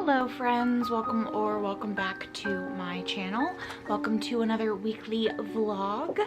Hello friends, welcome back to my channel. Welcome to another weekly vlog.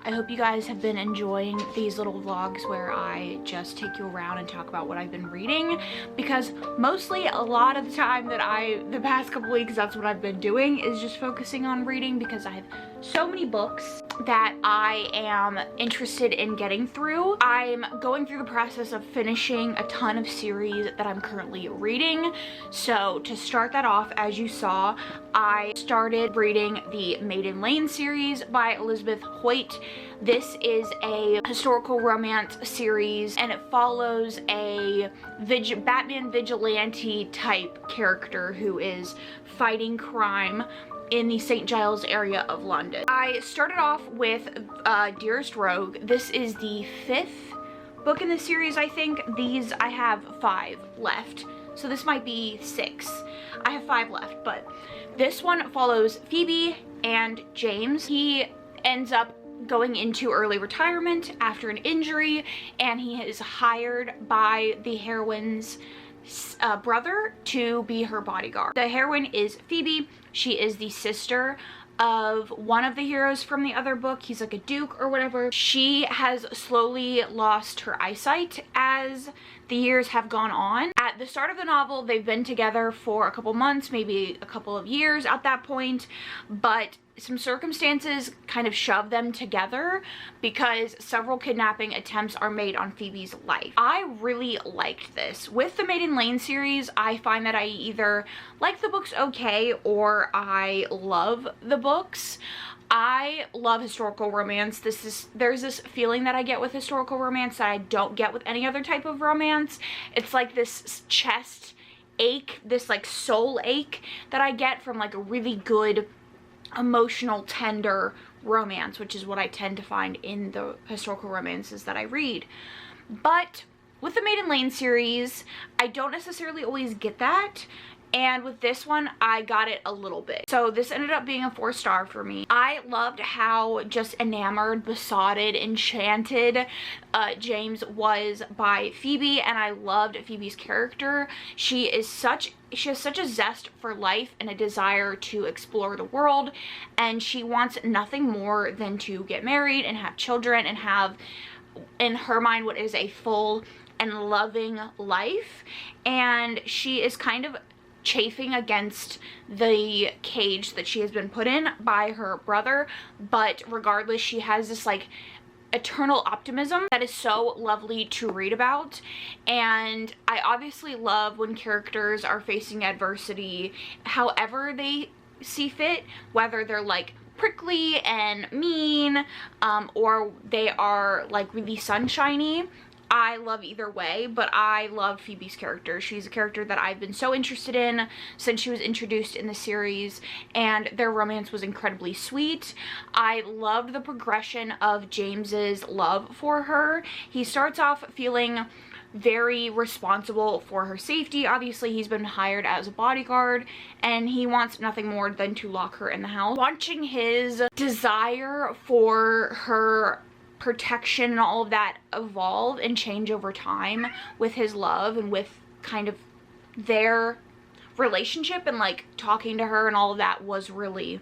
I hope you guys have been enjoying these little vlogs where I just take you around and talk about what I've been reading, because mostly a lot of the time the past couple weeks, that's what I've been doing, is just focusing on reading, because I have so many books that I am interested in getting through. I'm going through the process of finishing a ton of series that I'm currently reading. So to start that off, as you saw, I started reading the Maiden Lane series by Elizabeth Hoyt. This is a historical romance series, and it follows a Batman vigilante type character who is fighting crime in the St. Giles area of London. I started off with Dearest Rogue. This is the 5th book in the series, I think. I have 5 left, so this might be 6. I have 5 left, but this one follows Phoebe and James. He ends up going into early retirement after an injury, and he is hired by the heroine's brother to be her bodyguard. The heroine is Phoebe. She is the sister of one of the heroes from the other book. He's like a duke or whatever. She has slowly lost her eyesight as the years have gone on. At the start of the novel, they've been together for a couple months, maybe a couple of years at that point, but some circumstances kind of shove them together because several kidnapping attempts are made on Phoebe's life. I really liked this. With the Maiden Lane series, I find that I either like the books okay or I love the books. I love historical romance. There's this feeling that I get with historical romance that I don't get with any other type of romance. It's like this chest ache, this like soul ache that I get from like a really good emotional, tender romance, which is what I tend to find in the historical romances that I read. But with the Maiden Lane series, I don't necessarily always get that, and with this one, I got it a little bit. So this ended up being a 4-star for me. I loved how just enamored, besotted, enchanted James was by Phoebe, and I loved Phoebe's character. She has such a zest for life and a desire to explore the world, and she wants nothing more than to get married and have children and have, in her mind, what is a full and loving life. And she is kind of chafing against the cage that she has been put in by her brother, but regardless, she has this like eternal optimism that is so lovely to read about. And I obviously love when characters are facing adversity however they see fit, whether they're like prickly and mean or they are like really sunshiny. I love either way, but I love Phoebe's character. She's a character that I've been so interested in since she was introduced in the series, and their romance was incredibly sweet. I loved the progression of James's love for her. He starts off feeling very responsible for her safety. Obviously, he's been hired as a bodyguard, and he wants nothing more than to lock her in the house. Watching his desire for her protection and all of that evolve and change over time with his love and with kind of their relationship and like talking to her and all of that was really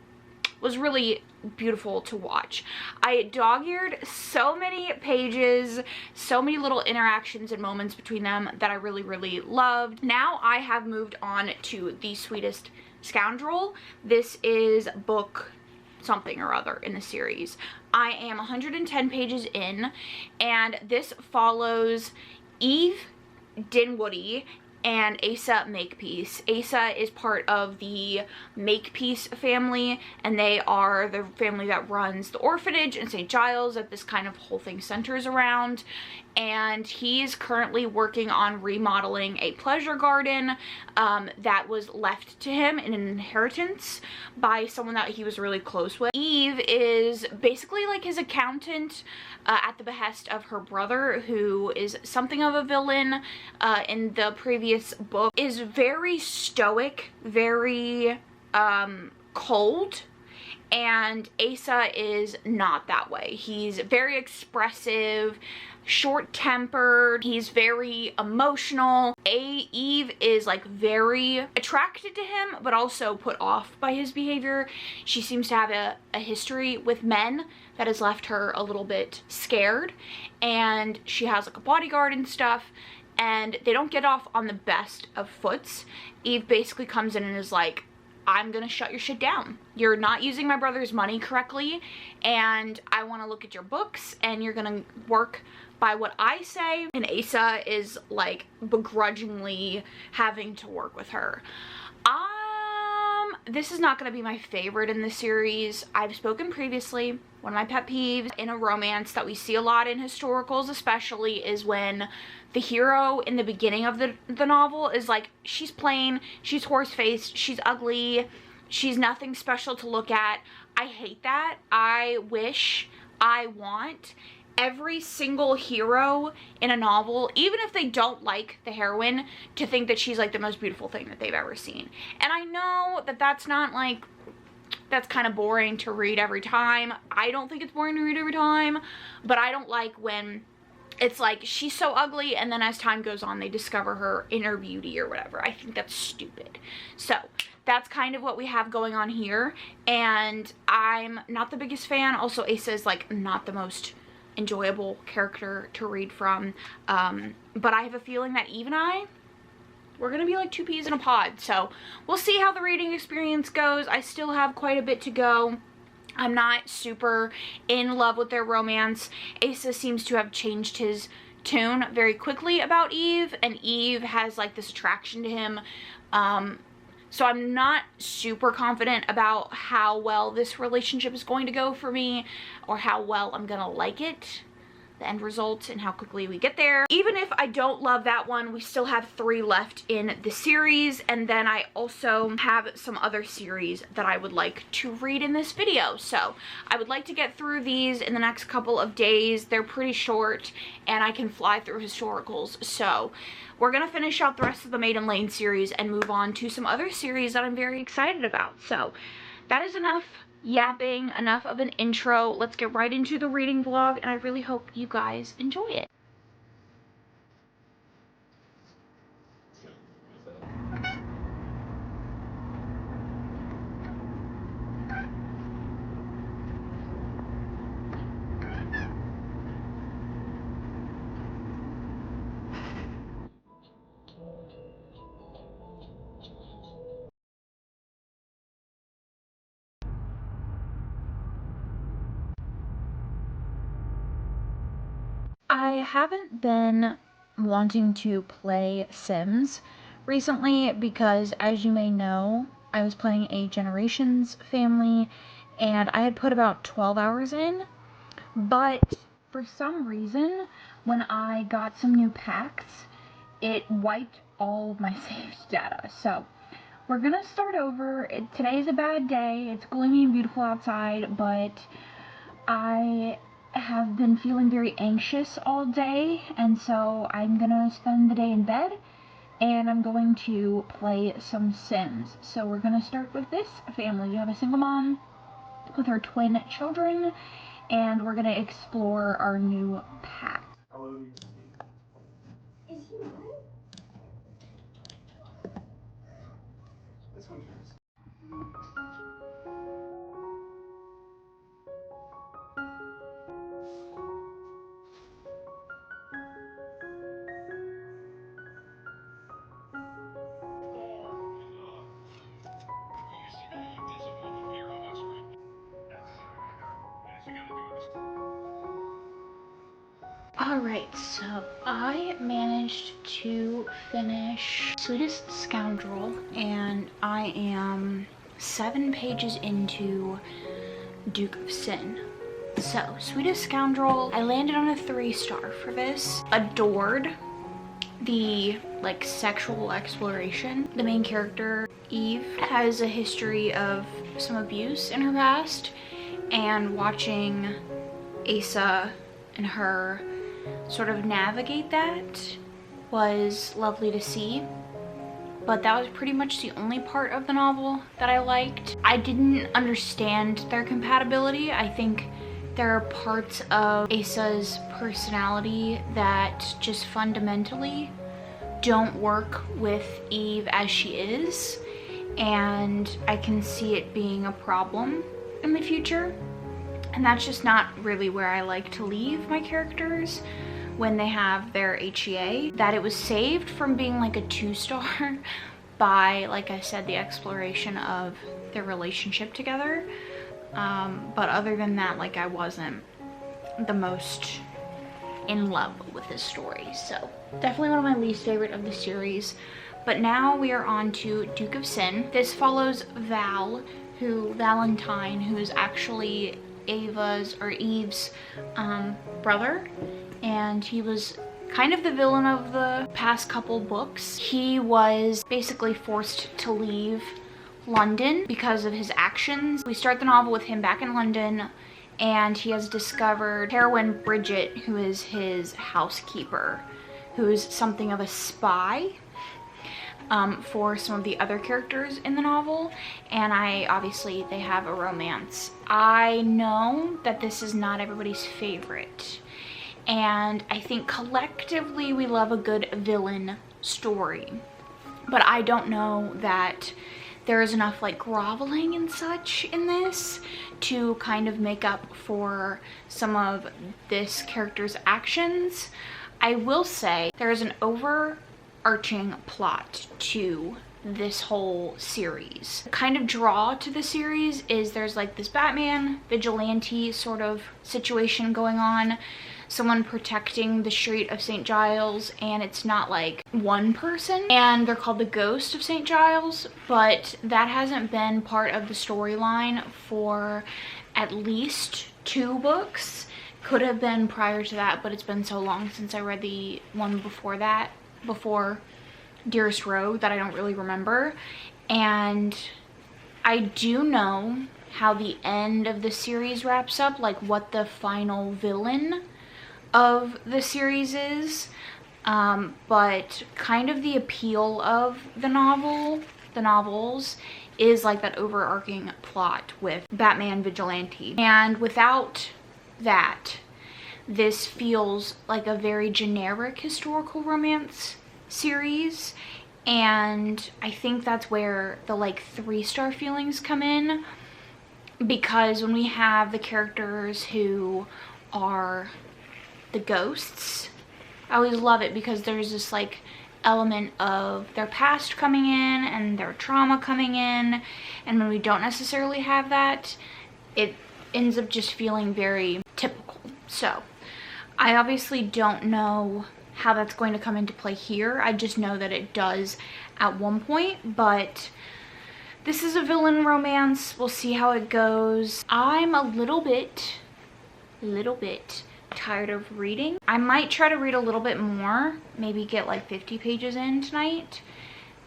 beautiful to watch. I dog-eared so many pages, so many little interactions and moments between them that I really loved. Now I have moved on to The Sweetest Scoundrel. This is book something or other in the series. I am 110 pages in, and this follows Eve Dinwoody and Asa Makepeace. Asa is part of the Makepeace family, and they are the family that runs the orphanage in St. Giles that this kind of whole thing centers around. And he's currently working on remodeling a pleasure garden that was left to him in an inheritance by someone that he was really close with. Eve is basically like his accountant at the behest of her brother, who is something of a villain in the previous book, is very stoic, very cold, and Asa is not that way. He's very expressive, short-tempered, he's very emotional. Eve is like very attracted to him, but also put off by his behavior. She seems to have a history with men that has left her a little bit scared, and she has like a bodyguard and stuff, and they don't get off on the best of foots. Eve basically comes in and is like, I'm gonna shut your shit down. You're not using my brother's money correctly, and I want to look at your books, and you're gonna work by what I say. And Asa is like begrudgingly having to work with her. This is not going to be my favorite in the series. I've spoken previously, one of my pet peeves in a romance that we see a lot in historicals especially is when the hero in the beginning of the novel is like, she's plain, she's horse-faced, she's ugly, she's nothing special to look at. I hate that. I want every single hero in a novel, even if they don't like the heroine, to think that she's like the most beautiful thing that they've ever seen. And I know that that's not like, that's kind of boring to read every time. I don't think it's boring to read every time, but I don't like when it's like, she's so ugly, and then as time goes on, they discover her inner beauty or whatever. I think that's stupid. So that's kind of what we have going on here, and I'm not the biggest fan. Also, Asa is like not the most enjoyable character to read from, but I have a feeling that Eve and we're gonna be like two peas in a pod. So we'll see how the reading experience goes. I still have quite a bit to go. I'm not super in love with their romance. Asa seems to have changed his tune very quickly about Eve, and Eve has like this attraction to him. So I'm not super confident about how well this relationship is going to go for me, or how well I'm gonna like it, the end result, and how quickly we get there. Even if I don't love that one, we still have 3 left in the series, and then I also have some other series that I would like to read in this video. So I would like to get through these in the next couple of days. They're pretty short, and I can fly through historicals. So we're gonna finish out the rest of the Maiden Lane series and move on to some other series that I'm very excited about. So that is enough yapping, enough of an intro. Let's get right into the reading vlog, and I really hope you guys enjoy it. I haven't been wanting to play Sims recently because, as you may know, I was playing a Generations family and I had put about 12 hours in, but for some reason when I got some new packs, it wiped all of my saved data. So we're gonna start over. Today's a bad day. It's gloomy and beautiful outside, but I have been feeling very anxious all day, and so I'm gonna spend the day in bed and I'm going to play some Sims. So we're gonna start with this family. You have a single mom with her twin children, and we're gonna explore our new pack. Is he what? This one's yours. Alright, so I managed to finish Sweetest Scoundrel, and I am 7 pages into Duke of Sin. So, Sweetest Scoundrel, I landed on a 3-star for this. Adored the like sexual exploration. The main character, Eve, has a history of some abuse in her past, and watching Asa and her sort of navigate that was lovely to see. but that was pretty much the only part of the novel that I liked. I didn't understand their compatibility. I think there are parts of Asa's personality that just fundamentally don't work with Eve as she is, and I can see it being a problem in the future. And that's just not really where I like to leave my characters when they have their HEA. That it was saved from being like a 2-star by, like I said, the exploration of their relationship together. But other than that, like, I wasn't the most in love with this story. So definitely one of my least favorite of the series. But now we are on to Duke of Sin. This follows Valentine, who is actually Eve's brother, and he was kind of the villain of the past couple books. He was basically forced to leave London because of his actions. We start the novel with him back in London, and he has discovered heroine Bridget, who is his housekeeper, who is something of a spy for some of the other characters in the novel, and obviously they have a romance. I know that this is not everybody's favorite, and I think collectively we love a good villain story, but I don't know that there is enough like groveling and such in this to kind of make up for some of this character's actions. I will say there is an overarching plot to this whole series. The kind of draw to the series is there's like this Batman vigilante sort of situation going on, someone protecting the street of St. Giles, and it's not like one person, and they're called the Ghost of St. Giles, but that hasn't been part of the storyline for at least 2 books. Could have been prior to that, but it's been so long since I read the one before that, before Dearest Rogue, that I don't really remember. And I do know how the end of the series wraps up, like what the final villain of the series is, but kind of the appeal of the novels is like that overarching plot with Batman vigilante, and without that, this feels like a very generic historical romance series. And I think that's where the like 3-star feelings come in, because when we have the characters who are the ghosts, I always love it because there's this like element of their past coming in and their trauma coming in, and when we don't necessarily have that, it ends up just feeling very typical. So I obviously don't know how that's going to come into play here. I just know that it does at one point, but this is a villain romance. We'll see how it goes. I'm a little bit tired of reading. I might try to read a little bit more, maybe get like 50 pages in tonight,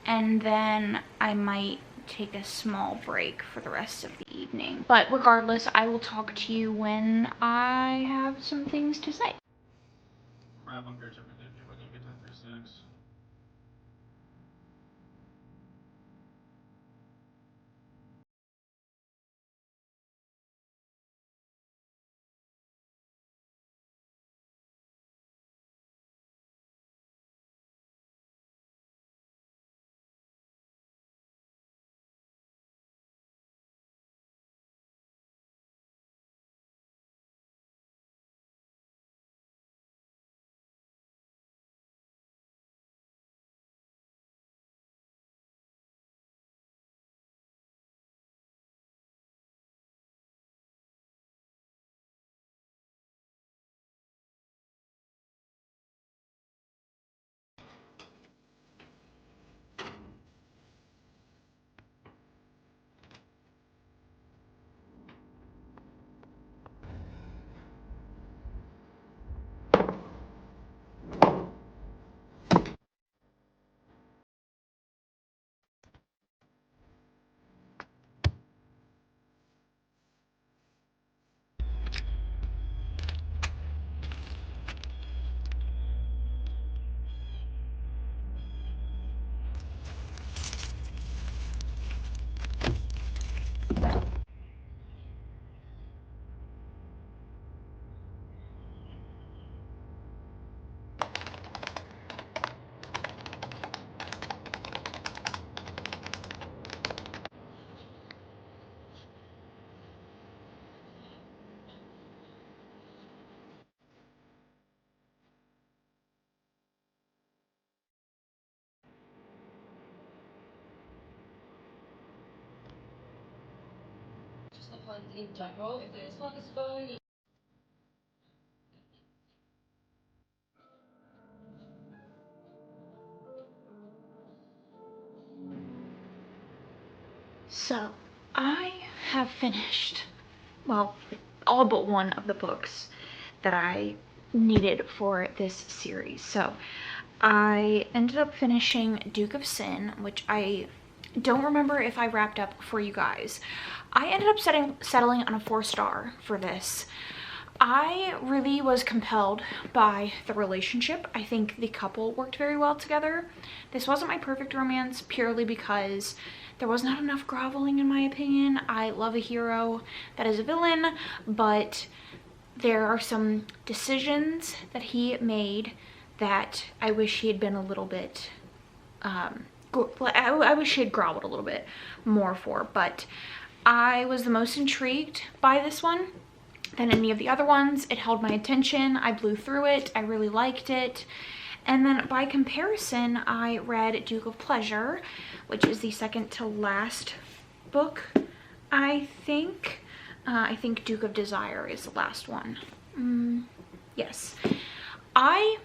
and then I might take a small break for the rest of the evening. But regardless, I will talk to you when I have some things to say. So, I have finished, well, all but one of the books that I needed for this series. So, I ended up finishing Duke of Sin, which I don't remember if I wrapped up for you guys. I ended up settling on a 4-star for this. I really was compelled by the relationship. I think the couple worked very well together. This wasn't my perfect romance purely because there was not enough groveling in my opinion. I love a hero that is a villain, but there are some decisions that he made that I wish he had been a little bit, I wish he had groveled a little bit more for, but I was the most intrigued by this one than any of the other ones. It held my attention. I blew through it. I really liked it. And then by comparison, I read Duke of Pleasure, which is the second to last book, I think. I think Duke of Desire is the last one. Yes. I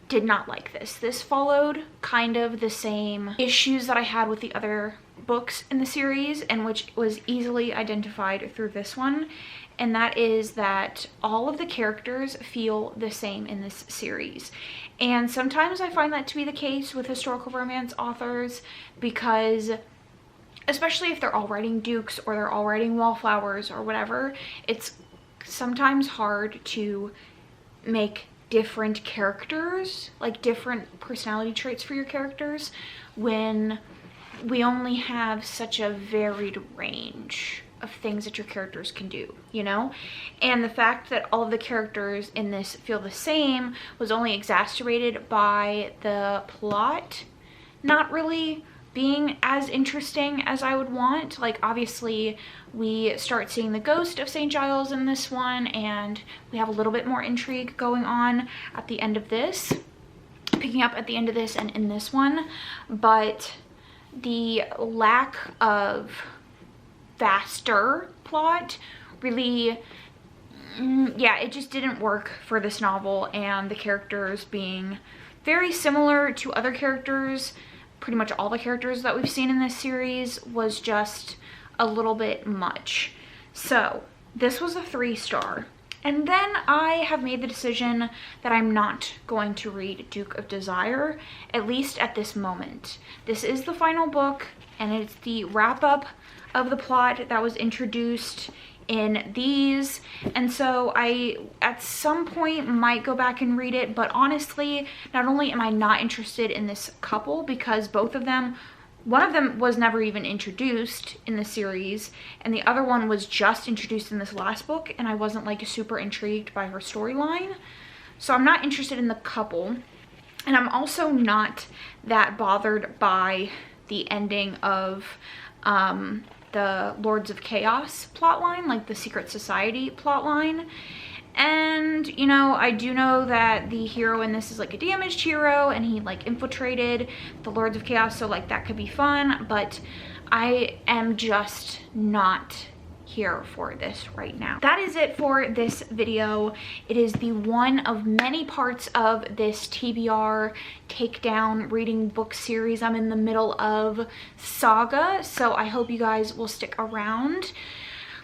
did not like this. This followed kind of the same issues that I had with the other books in the series, and which was easily identified through this one. And that is that all of the characters feel the same in this series. And sometimes I find that to be the case with historical romance authors, because especially if they're all writing dukes or they're all writing wallflowers or whatever, it's sometimes hard to make different characters, like different personality traits for your characters, when we only have such a varied range of things that your characters can do, you know? And the fact that all of the characters in this feel the same was only exacerbated by the plot not really being as interesting as I would want. Like, obviously we start seeing the ghost of St. Giles in this one, and we have a little bit more intrigue going on at the end of this, picking up at the end of this and in this one, but the lack of faster plot really, yeah, it just didn't work for this novel. And the characters being very similar to other characters, pretty much all the characters that we've seen in this series, was just a little bit much. So this was a 3-star. And then I have made the decision that I'm not going to read Duke of Desire, at least at this moment. This is the final book, and it's the wrap-up of the plot that was introduced in these, and so I at some point might go back and read it. But honestly, not only am I not interested in this couple, because both of them, one of them was never even introduced in the series, and the other one was just introduced in this last book, and I wasn't like super intrigued by her storyline. So I'm not interested in the couple, and I'm also not that bothered by the ending of the Lords of Chaos plotline, like the Secret Society plotline. And, you know, I do know that the hero in this is like a damaged hero, and he like infiltrated the Lords of Chaos, so like that could be fun, but I am just not here for this right now. That is it for this video. It is the one of many parts of this TBR takedown reading book series I'm in the middle of saga, so I hope you guys will stick around.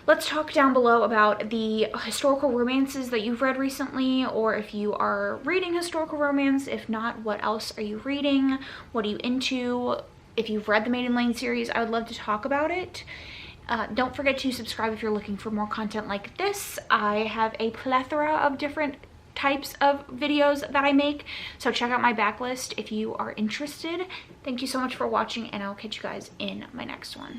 Let's talk down below about the historical romances that you've read recently, or if you are reading historical romance. If not, what else are you reading? What are you into? If you've read the Maiden Lane series, I would love to talk about it. Don't forget to subscribe if you're looking for more content like this. I have a plethora of different types of videos that I make, so check out my backlist if you are interested. Thank you so much for watching, and I'll catch you guys in my next one.